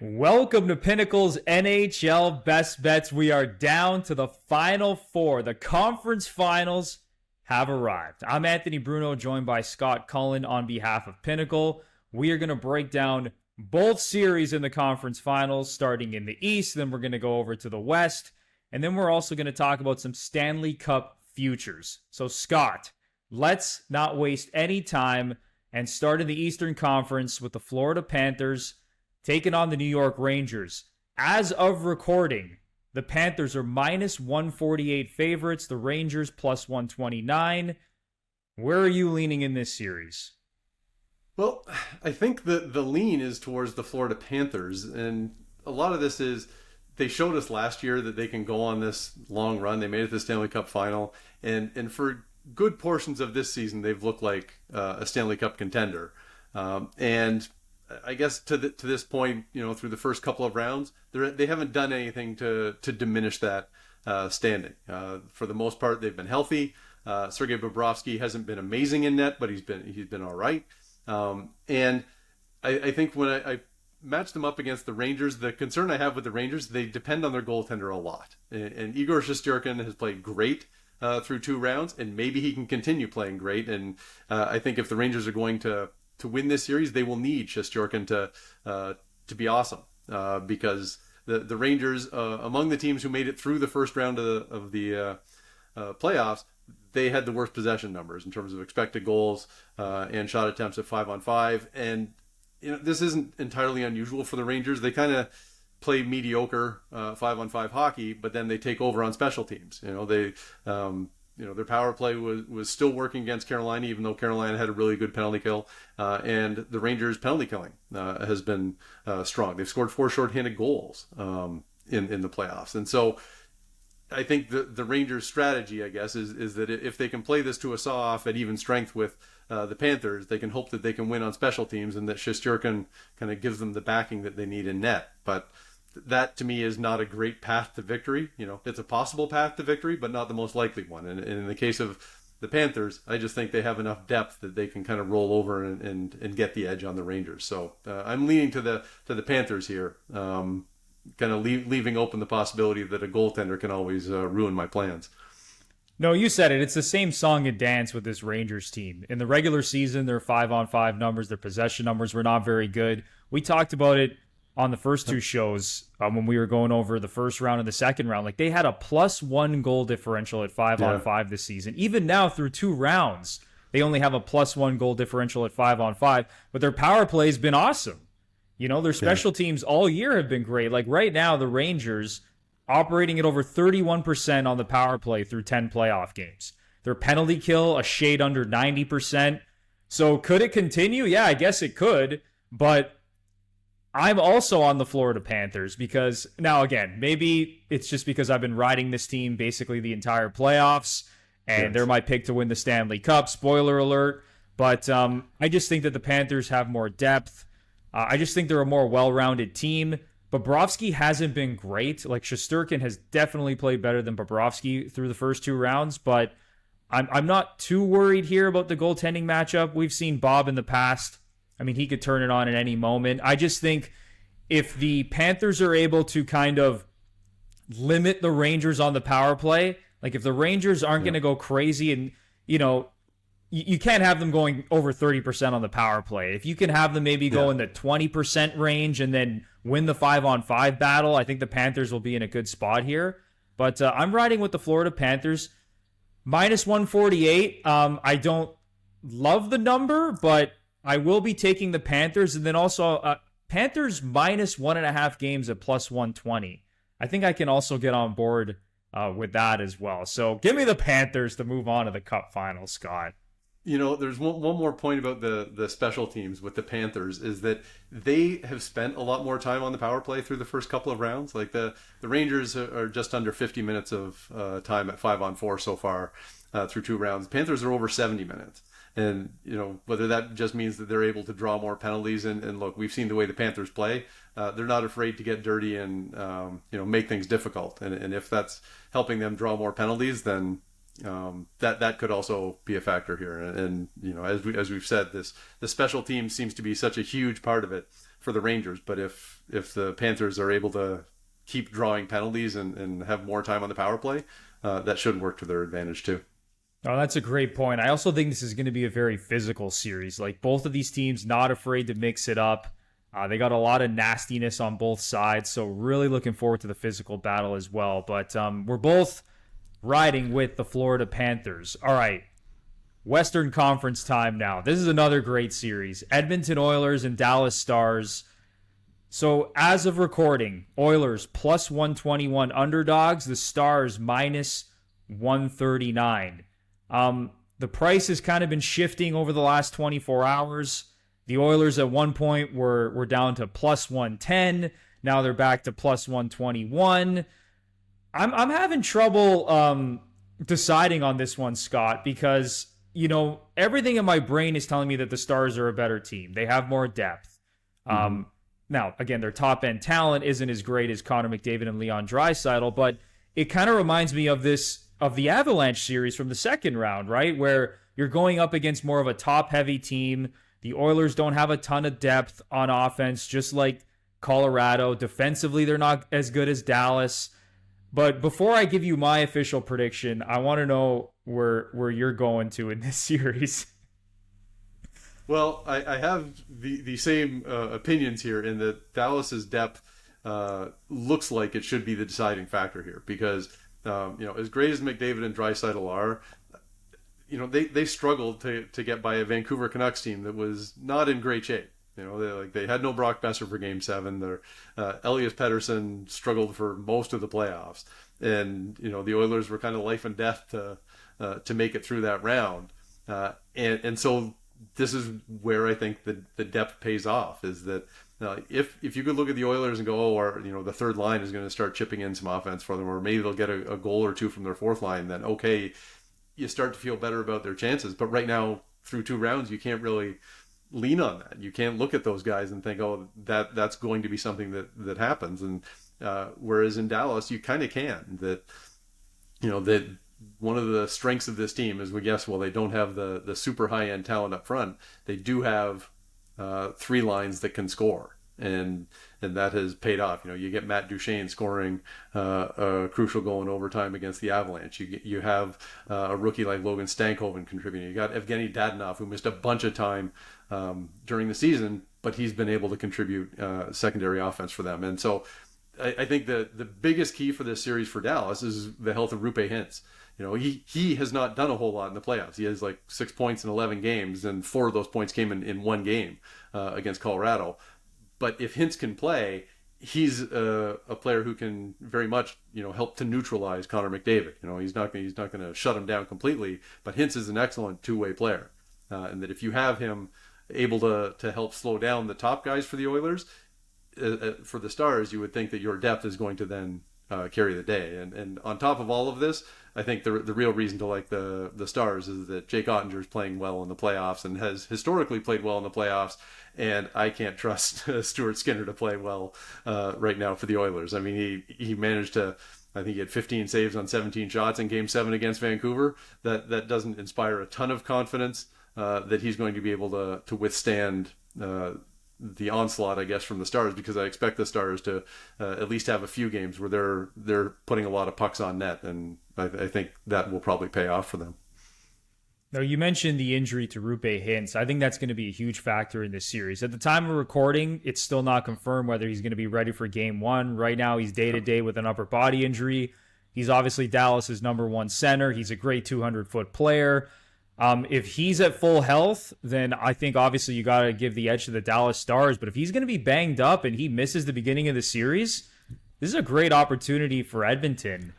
Welcome to Pinnacle's NHL Best Bets. We are down to the Final Four. The conference finals have arrived. I'm Anthony Bruno, joined by Scott Cullen on behalf of Pinnacle. We are going to break down both series in the conference finals, starting in the East. Then we're going to go over to the West. And then we're also going to talk about some Stanley Cup Futures. So, Scott, let's not waste any time and start in the Eastern Conference with the Florida Panthers taking on the New York Rangers. As of recording, the Panthers are minus 148 favorites, the Rangers plus 129. Where are you leaning in this series? Well, I think the lean is towards the Florida Panthers, and a lot of this is they showed us last year that they can go on this long run. They made it to the Stanley Cup final, and for good portions of this season, they've looked like a Stanley Cup contender. And I guess to this point, through the first couple of rounds, they haven't done anything to diminish that standing. For the most part, they've been healthy. Sergei Bobrovsky hasn't been amazing in net, but he's been all right. And I think when I match them up against the Rangers, the concern I have with the Rangers, they depend on their goaltender a lot. And Igor Shesterkin has played great through two rounds, and maybe he can continue playing great. And I think if the Rangers are going to win this series, they will need Shesterkin to be awesome, because the Rangers, among the teams who made it through the first round of the playoffs, they had the worst possession numbers in terms of expected goals and shot attempts at 5-on-5. And this isn't entirely unusual for the Rangers. They kind of play mediocre 5-on-5 hockey, but then they take over on special teams. Their power play was still working against Carolina, even though Carolina had a really good penalty kill. And the Rangers' penalty killing has been strong. They've scored 4 shorthanded goals in the playoffs. And so I think the Rangers' strategy, I guess, is that if they can play this to a saw-off at even strength with the Panthers, they can hope that they can win on special teams and that Shesterkin kind of gives them the backing that they need in net. But that, to me, is not a great path to victory. It's a possible path to victory, but not the most likely one. And in the case of the Panthers, I just think they have enough depth that they can kind of roll over and get the edge on the Rangers. So I'm leaning to the Panthers here, kind of leaving open the possibility that a goaltender can always ruin my plans. No, you said it. It's the same song and dance with this Rangers team. In the regular season, their 5-on-5 numbers, their possession numbers were not very good. We talked about it on the first two shows when we were going over the first round and the second round. Like, they had a +1 goal differential at 5-on-5 this season. Even now, through 2 rounds, they only have a +1 goal differential at 5-on-5, but their power play has been awesome. Their special teams all year have been great. Like, right now, the Rangers operating at over 31% on the power play through 10 playoff games. Their penalty kill, a shade under 90%. So could it continue? Yeah, I guess it could, but I'm also on the Florida Panthers because, now again, maybe it's just because I've been riding this team basically the entire playoffs, and they're my pick to win the Stanley Cup, spoiler alert, but I just think that the Panthers have more depth. I just think they're a more well-rounded team. Bobrovsky hasn't been great. Like, Shesterkin has definitely played better than Bobrovsky through the first 2 rounds, but I'm not too worried here about the goaltending matchup. We've seen Bob in the past. I mean, he could turn it on at any moment. I just think if the Panthers are able to kind of limit the Rangers on the power play, like if the Rangers aren't going to go crazy and, you can't have them going over 30% on the power play. If you can have them maybe go in the 20% range and then win the 5-on-5 battle, I think the Panthers will be in a good spot here. But I'm riding with the Florida Panthers. Minus 148. I don't love the number, but I will be taking the Panthers. And then also Panthers minus 1.5 games at plus 120. I think I can also get on board with that as well. So give me the Panthers to move on to the Cup final, Scott. There's one more point about the special teams with the Panthers is that they have spent a lot more time on the power play through the first couple of rounds. Like the Rangers are just under 50 minutes of time at 5-on-4 so far through 2 rounds. The Panthers are over 70 minutes. And, whether that just means that they're able to draw more penalties. And look, we've seen the way the Panthers play. They're not afraid to get dirty and, make things difficult. And if that's helping them draw more penalties, then that could also be a factor here. And as we've said, the special team seems to be such a huge part of it. for the Rangers. But if the Panthers are able to keep drawing penalties and have more time on the power play, that should work to their advantage too. Oh, that's a great point. I also think this is going to be a very physical series. Like, both of these teams not afraid to mix it up. They got a lot of nastiness on both sides, so really looking forward to the physical battle as well. But we're both riding with the Florida Panthers. All right, Western Conference time now. This is another great series. Edmonton Oilers and Dallas Stars. So as of recording, Oilers plus 121 underdogs, the Stars minus 139. The price has kind of been shifting over the last 24 hours. The Oilers at one point were down to plus 110. Now they're back to plus 121. I'm having trouble deciding on this one, Scott, because, you know, everything in my brain is telling me that the Stars are a better team. They have more depth. Now, again, their top-end talent isn't as great as Connor McDavid and Leon Draisaitl, but it kind of reminds me of the Avalanche series from the second round, right? Where you're going up against more of a top-heavy team. The Oilers don't have a ton of depth on offense, just like Colorado. Defensively, they're not as good as Dallas. But before I give you my official prediction, I want to know where you're going to in this series. Well, I have the same opinions here in that Dallas's depth looks like it should be the deciding factor here because, as great as McDavid and Draisaitl are, they struggled to get by a Vancouver Canucks team that was not in great shape. They had no Brock Besser for Game 7. Their Elias Pettersson struggled for most of the playoffs, and the Oilers were kind of life and death to make it through that round, and so this is where I think the depth pays off. Is that if you could look at the Oilers and go, the third line is going to start chipping in some offense for them, or maybe they'll get a goal or two from their fourth line, then okay, you start to feel better about their chances. But right now, through 2 rounds, you can't really lean on that. You can't look at those guys and think, oh, that's going to be something that happens. And whereas in Dallas, you kind of can. That one of the strengths of this team is, they don't have the super high end talent up front. They do have 3 lines that can score. And that has paid off. You get Matt Duchene scoring a crucial goal in overtime against the Avalanche. You have a rookie like Logan Stankoven contributing. You got Evgeny Dadonov, who missed a bunch of time during the season, but he's been able to contribute secondary offense for them. And so I think the biggest key for this series for Dallas is the health of Roope Hintz. He has not done a whole lot in the playoffs. He has like 6 points in 11 games, and 4 of those points came in one game against Colorado. But if Hintz can play, he's a player who can very much, help to neutralize Connor McDavid. He's not going to shut him down completely, but Hintz is an excellent two-way player. And that if you have him able to help slow down the top guys for the Oilers, for the Stars, you would think that your depth is going to then carry the day. And on top of all of this, I think the real reason to like the Stars is that Jake Ottinger is playing well in the playoffs and has historically played well in the playoffs. And I can't trust Stuart Skinner to play well right now for the Oilers. I mean, he managed to, I think he had 15 saves on 17 shots in Game 7 against Vancouver. That doesn't inspire a ton of confidence that he's going to be able to withstand the onslaught, I guess, from the Stars, because I expect the Stars to at least have a few games where they're putting a lot of pucks on net, and I think that will probably pay off for them. Now, you mentioned the injury to Roope Hintz. I think that's going to be a huge factor in this series. At the time of recording, it's still not confirmed whether he's going to be ready for Game 1. Right now, he's day-to-day with an upper body injury. He's obviously Dallas's number 1 center. He's a great 200-foot player. If he's at full health, then I think obviously you got to give the edge to the Dallas Stars. But if he's going to be banged up and he misses the beginning of the series, this is a great opportunity for Edmonton.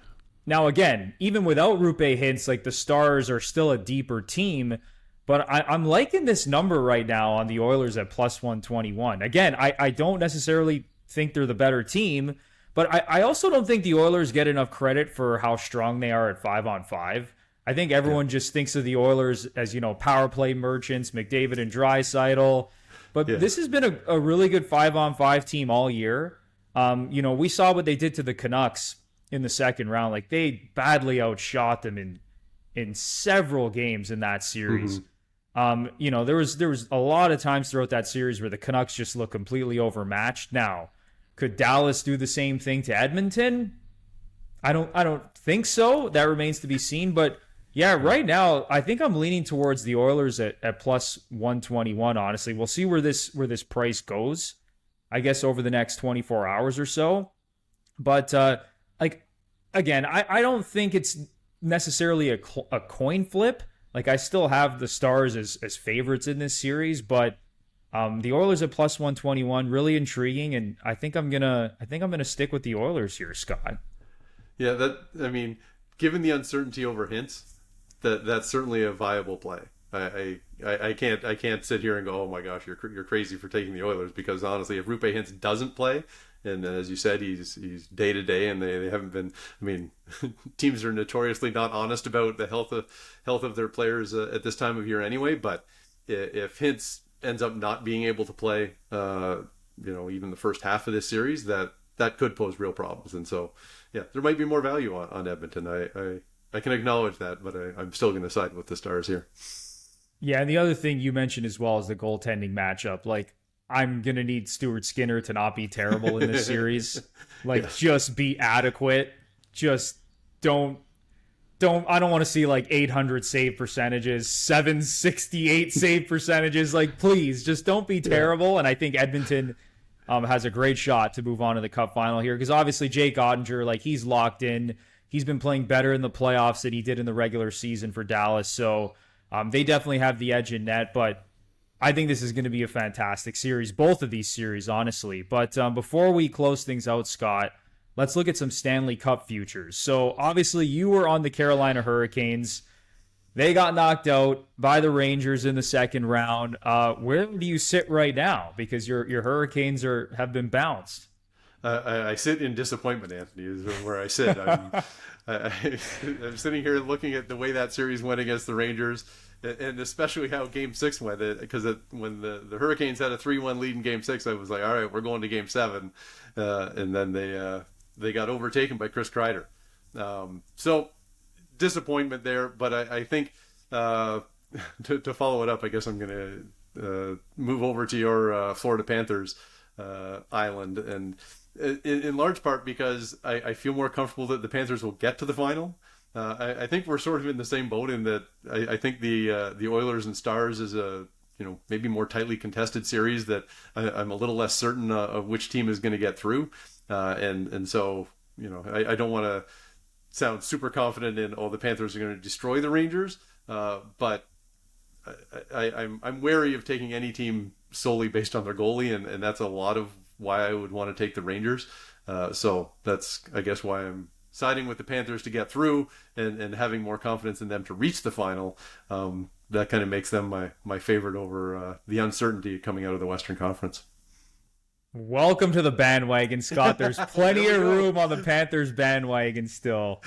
Now, again, even without Roope Hintz, like, the Stars are still a deeper team, but I'm liking this number right now on the Oilers at plus 121. Again, I don't necessarily think they're the better team, but I also don't think the Oilers get enough credit for how strong they are at 5-on-5. I think everyone just thinks of the Oilers as, power play merchants, McDavid and Draisaitl, but this has been a really good 5-on-5 team all year. We saw what they did to the Canucks in the second round. Like, they badly outshot them in several games in that series. There was a lot of times throughout that series where the Canucks just look completely overmatched. Now, could Dallas do the same thing to Edmonton? I don't think so. That remains to be seen. But yeah, right now I think I'm leaning towards the Oilers at plus 121. Honestly, we'll see where this price goes. I guess over the next 24 hours or so. But again, I don't think it's necessarily a coin flip. Like, I still have the Stars as favorites in this series, but the Oilers at plus 121, really intriguing, and I think I'm gonna stick with the Oilers here, Scott. Yeah, given the uncertainty over Hintz, that's certainly a viable play. I can't sit here and go, oh my gosh, you're crazy for taking the Oilers, because honestly, if Rupe Hintz doesn't play, and as you said, he's day to day, and they haven't been. I mean, teams are notoriously not honest about the health of their players at this time of year anyway. But if Hintz ends up not being able to play, even the first half of this series, that could pose real problems. And so, yeah, there might be more value on Edmonton. I can acknowledge that, but I'm still going to side with the Stars here. Yeah, and the other thing you mentioned as well is the goaltending matchup. Like, I'm going to need Stuart Skinner to not be terrible in this series. Like, yes. Just be adequate. Just I don't want to see like 800 save percentages, 768 save percentages. Like, please, just don't be terrible. Yeah. And I think Edmonton has a great shot to move on to the Cup final here, because obviously Jake Ottinger, like, he's locked in. He's been playing better in the playoffs than he did in the regular season for Dallas. So they definitely have the edge in net, but I think this is going to be a fantastic series, both of these series, honestly. But before we close things out, Scott, let's look at some Stanley Cup futures. So obviously you were on the Carolina Hurricanes. They got knocked out by the Rangers in the second round. Where do you sit right now? Because your Hurricanes have been bounced. I sit in disappointment, Anthony, is where I sit. I'm sitting here looking at the way that series went against the Rangers, and especially how Game 6 went. Because when the Hurricanes had a 3-1 lead in Game 6, I was like, all right, we're going to Game 7. And then they got overtaken by Chris Kreider. So disappointment there, but I think to follow it up, I guess I'm going to move over to your Florida Panthers island, and in large part because I feel more comfortable that the Panthers will get to the final. I think we're sort of in the same boat in that I think the Oilers and Stars is a maybe more tightly contested series that I'm a little less certain of which team is going to get through, and so I don't want to sound super confident in the Panthers are going to destroy the Rangers, but I'm wary of taking any team solely based on their goalie, and that's a lot of why I would want to take the Rangers. So that's, I guess, why I'm siding with the Panthers to get through and having more confidence in them to reach the final. That kind of makes them my favorite over the uncertainty coming out of the Western Conference. Welcome to the bandwagon, Scott. There's plenty of room on the Panthers bandwagon still.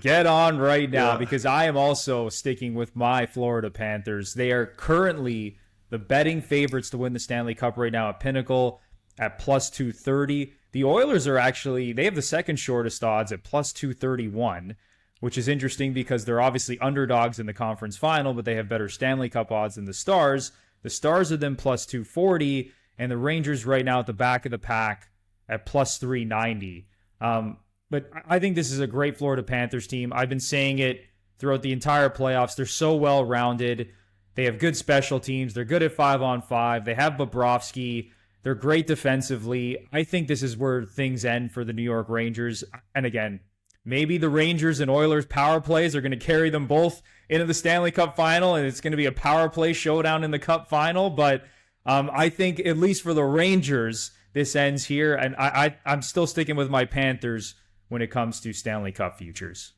Get on right now, because I am also sticking with my Florida Panthers. They are currently the betting favorites to win the Stanley Cup right now at Pinnacle at plus 230. The Oilers they have the second shortest odds at plus 231, which is interesting because they're obviously underdogs in the conference final, but they have better Stanley Cup odds than the Stars. The Stars are then plus 240, and the Rangers right now at the back of the pack at plus 390. But I think this is a great Florida Panthers team. I've been saying it throughout the entire playoffs. They're so well-rounded. They have good special teams. They're good at 5-on-5. They have Bobrovsky. They're great defensively. I think this is where things end for the New York Rangers. And again, maybe the Rangers and Oilers power plays are going to carry them both into the Stanley Cup final, and it's going to be a power play showdown in the Cup final. But I think, at least for the Rangers, this ends here. And I'm still sticking with my Panthers when it comes to Stanley Cup futures.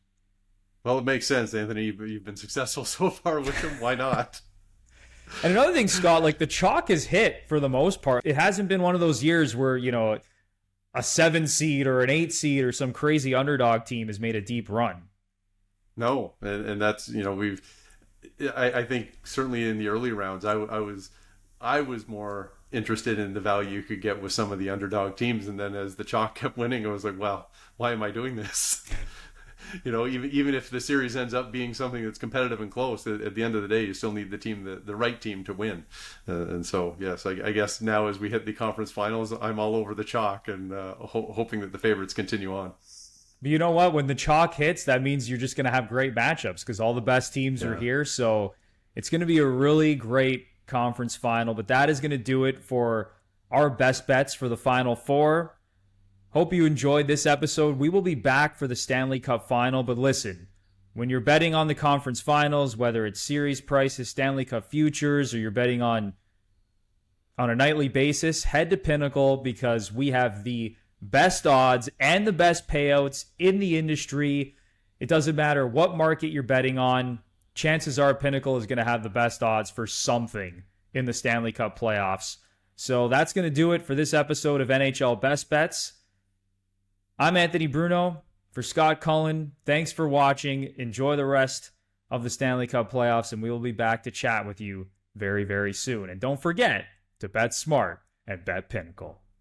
Well, it makes sense, Anthony. You've been successful so far with them. Why not? And another thing, Scott, like, the chalk has hit for the most part. It hasn't been one of those years where, a 7 seed or an 8 seed or some crazy underdog team has made a deep run. No, and that's, I think certainly in the early rounds, I was more interested in the value you could get with some of the underdog teams, and then as the chalk kept winning, I was like, well, why am I doing this? Even if the series ends up being something that's competitive and close, at the end of the day, you still need the right team to win. And so, yes, I guess now as we hit the conference finals, I'm all over the chalk and hoping that the favorites continue on. But you know what? When the chalk hits, that means you're just going to have great matchups because all the best teams are here. So it's going to be a really great conference final. But that is going to do it for our best bets for the Final Four. Hope you enjoyed this episode. We will be back for the Stanley Cup Final. But listen, when you're betting on the conference finals, whether it's series prices, Stanley Cup Futures, or you're betting on a nightly basis, head to Pinnacle because we have the best odds and the best payouts in the industry. It doesn't matter what market you're betting on. Chances are Pinnacle is going to have the best odds for something in the Stanley Cup playoffs. So that's going to do it for this episode of NHL Best Bets. I'm Anthony Bruno for Scott Cullen. Thanks for watching. Enjoy the rest of the Stanley Cup playoffs, and we will be back to chat with you very, very soon. And don't forget to bet smart and bet Pinnacle.